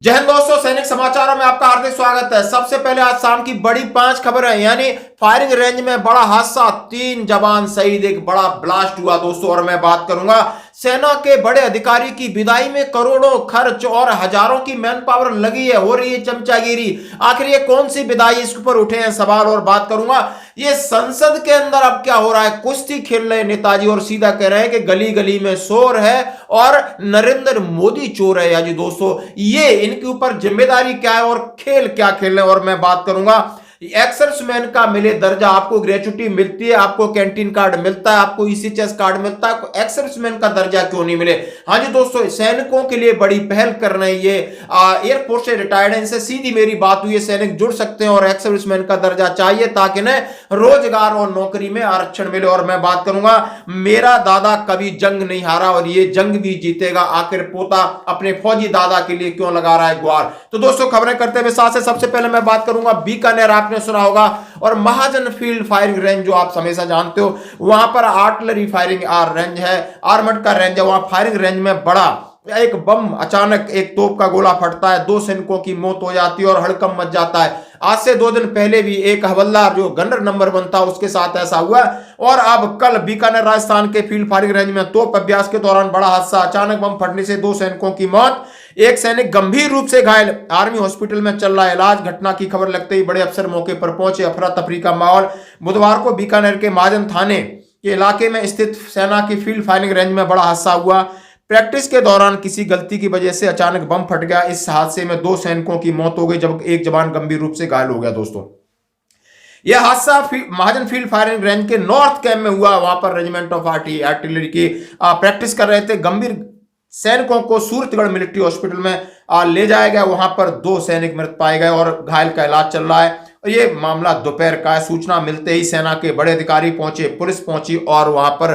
जय हिंद दोस्तों, सैनिक समाचारों में आपका हार्दिक स्वागत है। सबसे पहले आज शाम की बड़ी 5 खबरें, यानी फायरिंग रेंज में बड़ा हादसा, 3 जवान शहीद, एक बड़ा ब्लास्ट हुआ दोस्तों। और मैं बात करूंगा सेना के बड़े अधिकारी की विदाई में करोड़ों खर्च और हजारों की मैन पावर लगी है, हो रही है चमचागिरी। आखिर ये कौन सी विदाई, इसके ऊपर उठे हैं सवाल। और बात करूंगा ये संसद के अंदर अब क्या हो रहा है, कुश्ती खेल रहे नेताजी और सीधा कह रहे हैं कि गली गली में शोर है और नरेंद्र मोदी चोर है। यानी दोस्तों ये इनके ऊपर जिम्मेदारी क्या है और खेल क्या खेल रहे हैं। और मैं बात करूंगा एक्सर्समैन का मिले दर्जा, आपको ग्रेचुटी मिलती है, आपको कैंटीन कार्ड मिलता है, आपको ईसीएचएस कार्ड मिलता है, एक्सर्समैन का दर्जा क्यों नहीं मिले। हाँ जी दोस्तों, सैनिकों के लिए बड़ी पहल कर रहे हैं ये। एयरफोर्स से रिटायर्ड है, इनसे सीधी मेरी बात हुई है, सैनिक जुड़ सकते हैं और एक्सर्समैन का दर्जा चाहिए ताकि न रोजगार और नौकरी में आरक्षण मिले। और मैं बात करूंगा मेरा दादा कभी जंग नहीं हारा और ये जंग भी जीतेगा, आखिर पोता अपने फौजी दादा के लिए क्यों लगा रहा है गुहार। तो दोस्तों खबरें करते हुए साथ से सबसे पहले मैं बात करूंगा बीकानेर, आपने सुना होगा, और महाजन फील्ड फायरिंग रेंज जो आप हमेशा जानते हो, वहां पर आर्टिलरी फायरिंग रेंज है, आर्मड का रेंज है। वहां फायरिंग रेंज में बड़ा एक बम, अचानक एक तोप का गोला फटता है, 2 सैनिकों की मौत हो जाती है और हड़कंप मच जाता है। आज से 2 दिन पहले भी एक हवलदार जो गनर नंबर 1 था उसके साथ ऐसा हुआ। और अब कल बीकानेर राजस्थान के फील्ड फायरिंग रेंज में तोप अभ्यास के दौरान बड़ा हादसा, अचानक बम फटने से 2 सैनिकों की मौत, एक सैनिक गंभीर रूप से घायल, आर्मी हॉस्पिटल में चल रहा है इलाज। घटना की खबर लगते ही बड़े अफसर मौके पर पहुंचे, अफरा तफरी का माहौल। बुधवार को बीकानेर के महाजन थाने के इलाके में स्थित सेना की फील्ड फायरिंग रेंज में बड़ा हादसा हुआ। प्रैक्टिस के दौरान किसी गलती की वजह से अचानक बम फट गया। इस हादसे में 2 सैनिकों की मौत हो गई जब एक जवान गंभीर रूप से घायल हो गया। दोस्तों यह हादसा महाजन फील्ड फायरिंग रेंज के नॉर्थ कैंप में हुआ। वहां पर रेजिमेंट ऑफ आर्टिलरी की प्रैक्टिस कर रहे थे। गंभीर सैनिकों को सूरतगढ़ मिलिट्री हॉस्पिटल में ले जाया गया। वहां पर 2 सैनिक मृत पाए गए और घायल का इलाज चल रहा है। ये मामला दोपहर का है। सूचना मिलते ही सेना के बड़े अधिकारी पहुंचे, पुलिस पहुंची और वहां पर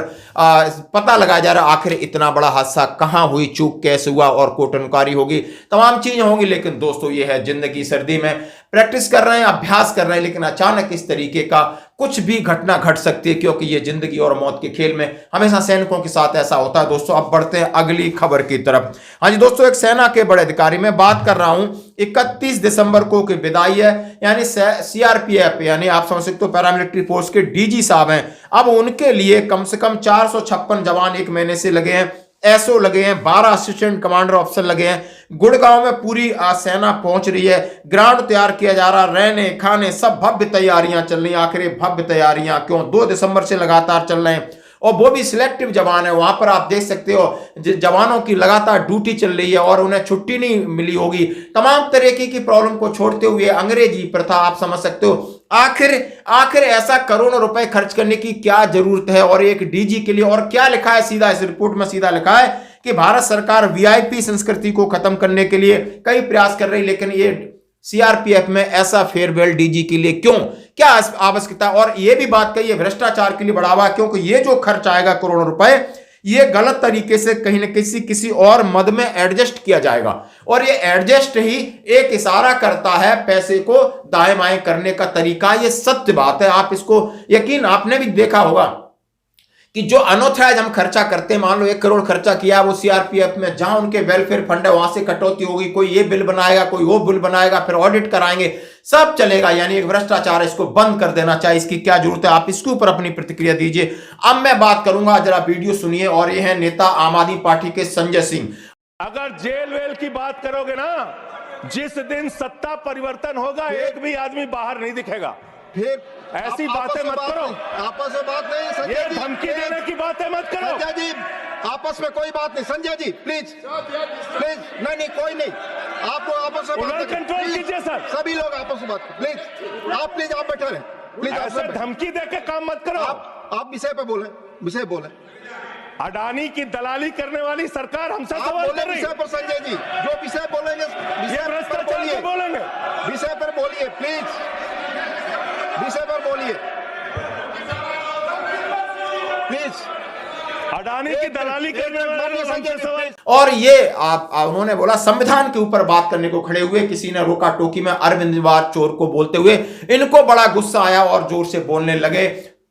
पता लगाया जा रहा आखिर इतना बड़ा हादसा कहां हुई, चूक कैसे हुआ और कोटनकारी होगी, तमाम चीजें होंगी। लेकिन दोस्तों ये है जिंदगी, सर्दी में प्रैक्टिस कर रहे हैं, अभ्यास कर रहे हैं, लेकिन अचानक इस तरीके का कुछ भी घटना घट सकती है, क्योंकि ये जिंदगी और मौत के खेल में हमेशा सैनिकों के साथ ऐसा होता है। दोस्तों अब बढ़ते हैं अगली खबर की तरफ। हाँ जी दोस्तों, एक सेना के बड़े अधिकारी, मैं बात कर रहा हूं 31 दिसंबर को की विदाई है, यानी सीआरपीएफ, यानी आप समझ सकते हो पैरामिलिट्री फोर्स के डीजी साहब हैं। अब उनके लिए कम से कम 456 जवान 1 महीने से लगे हैं, एसओ लगे हैं, 12 असिस्टेंट कमांडर ऑफिसर लगे हैं। गुड़गांव में पूरी सेना पहुंच रही है, ग्राउंड तैयार किया जा रहा, रहने खाने सब भव्य तैयारियां चल रही हैं। आखिर भव्य तैयारियां क्यों, 2 दिसंबर से लगातार चल रहे हैं और वो भी सिलेक्टिव जवान है। वहां पर आप देख सकते हो जवानों की लगातार ड्यूटी चल रही है और उन्हें छुट्टी नहीं मिली होगी। तमाम तरीके की प्रॉब्लम को छोड़ते हुए अंग्रेजी प्रथा, आप समझ सकते हो, आखिर ऐसा करोड़ों रुपए खर्च करने की क्या जरूरत है और एक डीजी के लिए। और क्या लिखा है, सीधा इस रिपोर्ट में सीधा लिखा है कि भारत सरकार वीआईपी संस्कृति को खत्म करने के लिए कई प्रयास कर रही, लेकिन ये सीआरपीएफ में ऐसा फेयरवेल डीजी के लिए क्यों, क्या आवश्यकता। और ये भी बात कही है भ्रष्टाचार के लिए बढ़ावा, क्योंकि ये जो खर्च आएगा करोड़ों रुपए, ये गलत तरीके से कहीं ना किसी और मद में एडजस्ट किया जाएगा। और ये एडजस्ट ही एक इशारा करता है पैसे को दाएं बाएं करने का तरीका। ये सत्य बात है, आप इसको यकीन, आपने भी देखा होगा कि जो अनऑथराइज हम खर्चा करते हैं, मान लो 1 करोड़ खर्चा किया वो सीआरपीएफ में, जहां उनके वेलफेयर फंड है वहां से कटौती होगी, कोई ये बिल बनाएगा, कोई वो बिल बनाएगा, फिर ऑडिट कराएंगे, सब चलेगा। यानी एक भ्रष्टाचार, इसको बंद कर देना चाहिए, इसकी क्या जरूरत है, आप इसके ऊपर अपनी प्रतिक्रिया दीजिए। अब मैं बात करूंगा, जरा वीडियो सुनिए। और ये है नेता आम आदमी पार्टी के संजय सिंह। अगर जेल वेल की बात करोगे ना, जिस दिन सत्ता परिवर्तन होगा एक भी आदमी बाहर नहीं दिखेगा। फिर ऐसी बातें मत करो, आपस में बात नहीं संजय ये जी, धमकी देने की बातें मत करो। संजय जी आपस में कोई बात नहीं, संजय जी प्लीज प्लीज, नहीं कोई नहीं, आपको आपस में बात कंट्रोल कीजिए सर, सभी लोग आपस में बात, प्लीज आप बैठे रहे, प्लीज ऐसे धमकी देके काम मत करो। आप विषय पे बोले, विषय बोले। अडानी की दलाली करने वाली सरकार हमसे आप सवाल बोले कर रही विषय पर संजय जी, जो विषय बोलेंगे ये भ्रष्टाचार पे बोलेंगे, विषय पर बोलिए प्लीज, विषय पर बोलिए प्लीज। अडानी की दलाली करने वाले हमसे सवाल। और ये उन्होंने बोला संविधान के ऊपर बात करने को खड़े हुए, किसी ने रोका टोकी में अरविंद वार चोर को बोलते हुए, इनको बड़ा गुस्सा आया और जोर से बोलने लगे।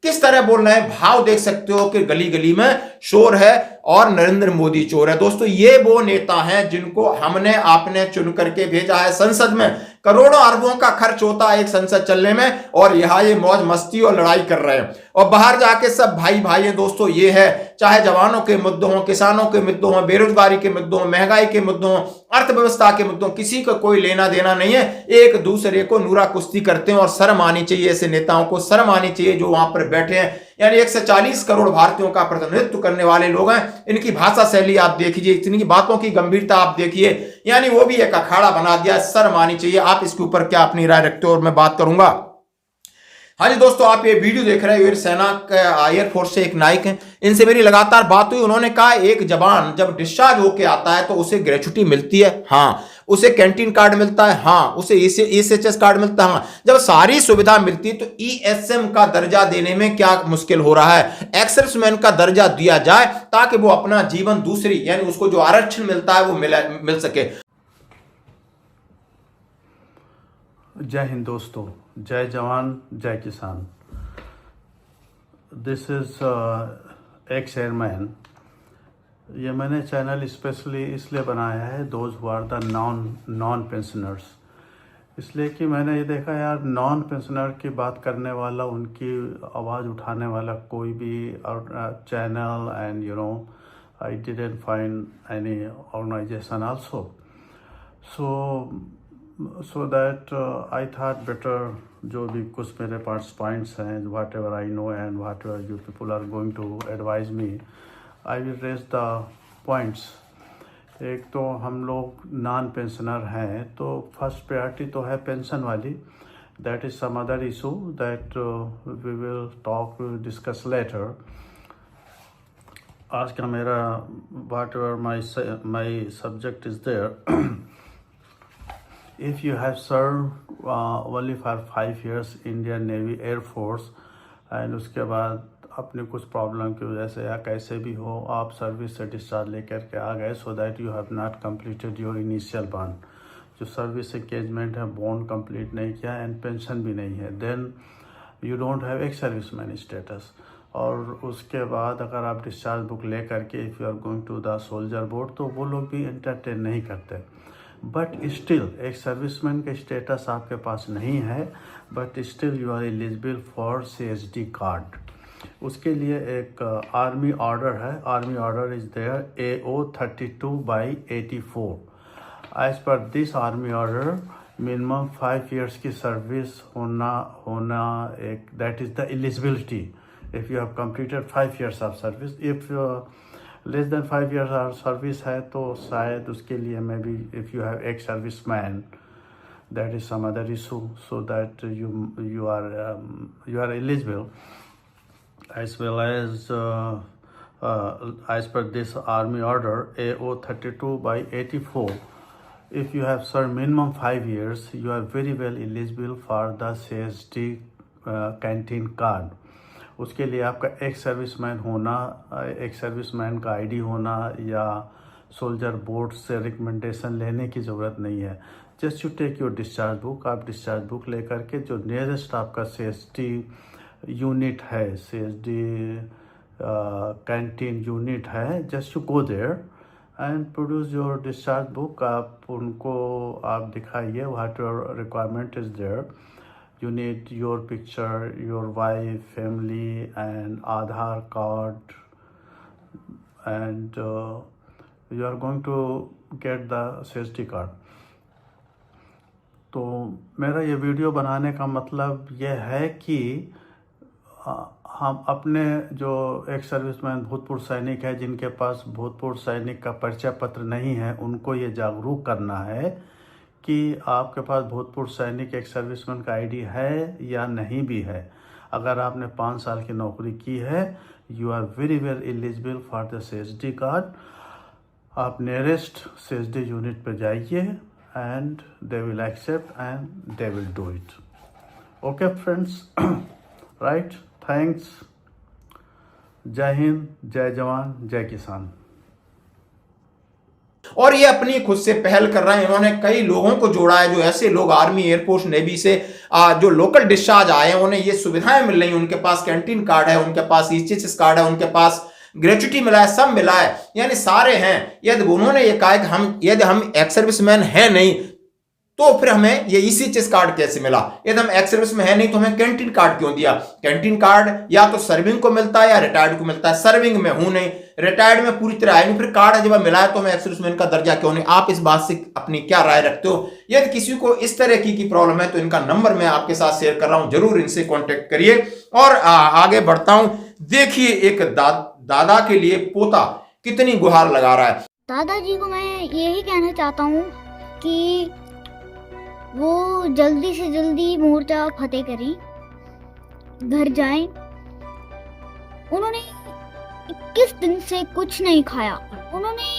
किस तरह बोल रहे हैं, भाव देख सकते हो कि गली गली में शोर है और नरेंद्र मोदी चोर है। दोस्तों ये वो नेता हैं जिनको हमने आपने चुन करके भेजा है संसद में। करोड़ों अरबों का खर्च होता है एक संसद चलने में, और यहाँ ये मौज मस्ती और लड़ाई कर रहे हैं, और बाहर जाके सब भाई भाई हैं। दोस्तों ये है, चाहे जवानों के मुद्दों हो, किसानों के मुद्दों हो, बेरोजगारी के मुद्दों हो, महंगाई के मुद्दों हो, अर्थव्यवस्था के मुद्दों, किसी को कोई लेना देना नहीं है। एक दूसरे को नूरा कुश्ती करते हैं, और शर्म आनी चाहिए ऐसे नेताओं को, शर्म आनी चाहिए जो वहां पर बैठे हैं। यानी 140 करोड़ भारतीयों का प्रतिनिधित्व करने वाले लोग हैं। इनकी भाषा शैली आप देखिए, इतनी बातों की गंभीरता आप देखिए, यानी वो भी एक अखाड़ा बना दिया। शर्म आनी चाहिए। आप इसके ऊपर क्या अपनी राय रखते हो और मैं बात करूंगा। हाँ जी दोस्तों, आप ये वीडियो देख रहे हैं, सेना एयरफोर्स से एक नायक हैं, इनसे मेरी लगातार बात हुई। उन्होंने कहा एक जवान जब डिस्चार्ज होके आता है तो उसे ग्रेच्युटी मिलती है, हाँ, उसे कैंटीन कार्ड मिलता है, हाँ, उसे एसएचएस कार्ड मिलता है, हाँ। जब सारी सुविधा मिलती है तो ईएसएम का दर्जा देने में क्या मुश्किल हो रहा है? एक्स-सर्विसमैन का दर्जा दिया जाए ताकि वो अपना जीवन दूसरी, यानी उसको जो आरक्षण मिलता है वो मिल सके। जय हिंद दोस्तों, जय जवान जय किसान। This is ex airman. ये मैंने चैनल स्पेशली इसलिए बनाया है, those who are the non pensioners, इसलिए कि मैंने ये देखा यार, नॉन पेंशनर की बात करने वाला, उनकी आवाज़ उठाने वाला कोई भी channel, and you know I didn't find any organization also, so that I thought better जो भी कुछ मेरे पास पॉइंट्स हैं, whatever I know and whatever you people are going to advise me, I will raise the points. एक तो हम लोग नॉन पेंशनर हैं, तो फर्स्ट प्रायोरिटी तो है पेंशन वाली, that is some other issue that we will talk discuss later. आज का मेरा whatever my subject is there. If you have served only for 5 years Indian Navy Air Force and उसके बाद अपनी कुछ प्रॉब्लम की वजह से या कैसे भी हो आप सर्विस से डिस्चार्ज लेकर के आ गए, so that you have not completed your initial bond, जो सर्विस एंगेजमेंट है बॉन्ड कंप्लीट नहीं किया एंड पेंशन भी नहीं है, then you don't have ex serviceman status. और उसके बाद अगर आप डिस्चार्ज बुक ले करके if you are going to the soldier board, तो वो लोग भी एंटरटेन नहीं करते। बट स्टिल एक सर्विसमैन का स्टेटस आपके पास नहीं है, but still you are eligible for CSD card. उसके लिए एक आर्मी ऑर्डर है, army order is there AO 32/84। As per this army order minimum 5 years की सर्विस होना एक, that is the eligibility if you have completed 5 years of service. If less than 5 years और service है तो शायद उसके लिए may be if you have ex service man, that is some other issue, so that you are eligible, as well as per this army order AO 32/84. If you have served minimum 5 years, you are very well eligible for the CSD canteen card. उसके लिए आपका ex serviceman होना, ex serviceman का ID होना या soldier board से recommendation लेने की ज़रूरत नहीं है। Just you take your discharge book, आप डिस्चार्ज बुक लेकर के जो नियरेस्ट आपका CSD यूनिट है, CSD कैंटीन यूनिट है, just you go there and produce your discharge book. आप उनको आप दिखाइए, what your requirement is there. You need your picture, your wife, family, and Aadhaar card, and you are going to get the CSD card. तो मेरा ये video बनाने का मतलब ये है कि हम अपने जो एक सर्विसमैन भूतपूर्व सैनिक है, जिनके पास भूतपूर्व सैनिक का परिचय पत्र नहीं है, उनको ये जागरूक करना है कि आपके पास भूतपूर्व सैनिक एक सर्विसमैन का आईडी है या नहीं भी है। अगर आपने 5 साल की नौकरी की है, you are very well eligible for the CSD card. आप नियरेस्ट CSD यूनिट पे जाइए and they will accept and they will do it. Okay friends, right, thanks. जय हिंद, जय जवान, जय किसान। और ये अपनी खुद से पहल कर रहे हैं। इन्होंने कई लोगों को जोड़ा है, जो ऐसे लोग आर्मी, एयरफोर्स, नेवी से जो लोकल डिस्चार्ज आए हैं, उन्हें ये सुविधाएं मिल रही हैं। उनके पास कैंटीन कार्ड है, उनके पास ECHS कार्ड है, उनके पास ग्रेच्युटी मिला है, सब मिला है, यानी सारे हैं। यदि उन्होंने ये कहा कि यदि हम एक्स सर्विसमैन हैं नहीं तो फिर हमें ये ECHS कार्ड कैसे मिला? यदि हम एक्स सर्विस में है नहीं तो हमें कैंटीन कार्ड क्यों दिया? कैंटीन कार्ड या तो सर्विंग को मिलता है या रिटायर्ड को मिलता है। सर्विंग में हूं नहीं, रिटायर्ड में पूरी तरह आए नहीं, फिर कार्ड जब मिला है तो हमें एक्स सर्विसमैन का दर्जा क्यों नहीं? आप इस बात से अपनी क्या राय रखते हो? यदि किसी को इस तरह की प्रॉब्लम है तो इनका नंबर मैं आपके साथ शेयर कर रहा हूं, जरूर इनसे कॉन्टेक्ट करिए। और आगे बढ़ता हूं। देखिए एक दादा के लिए पोता कितनी गुहार लगा रहा है। दादाजी को मैं यही कहना चाहता हूँ कि वो जल्दी से जल्दी मोर्चा फतेह करें, घर जाएं। उन्होंने 21 दिन से कुछ नहीं खाया। उन्होंने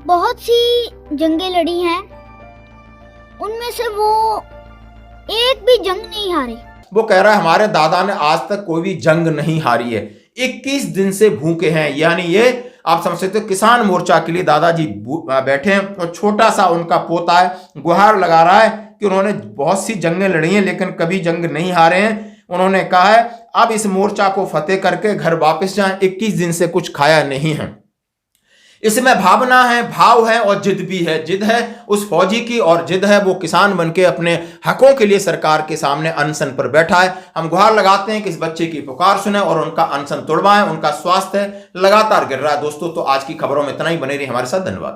बहुत सी जंगें लड़ी हैं, उनमें से वो एक भी जंग नहीं हारी। वो कह रहा है हमारे दादा ने आज तक कोई भी जंग नहीं हारी है, 21 दिन से भूखे हैं। यानी ये आप समझ सकते हो, किसान मोर्चा के लिए दादाजी बैठे हैं और छोटा सा उनका पोता है, गुहार लगा रहा है कि उन्होंने बहुत सी जंगें लड़ी हैं लेकिन कभी जंग नहीं हारे हैं। उन्होंने कहा है अब इस मोर्चा को फतेह करके घर वापस जाएं, 21 दिन से कुछ खाया नहीं है। इसमें भावना है, भाव है और जिद भी है। जिद है उस फौजी की और जिद है वो किसान बनके अपने हकों के लिए सरकार के सामने अनशन पर बैठा है। हम गुहार लगाते हैं कि इस बच्चे की पुकार सुने और उनका अनशन तोड़वाएं। उनका स्वास्थ्य लगातार गिर रहा है। दोस्तों तो आज की खबरों में इतना ही, बने रहिए हमारे साथ। धन्यवाद।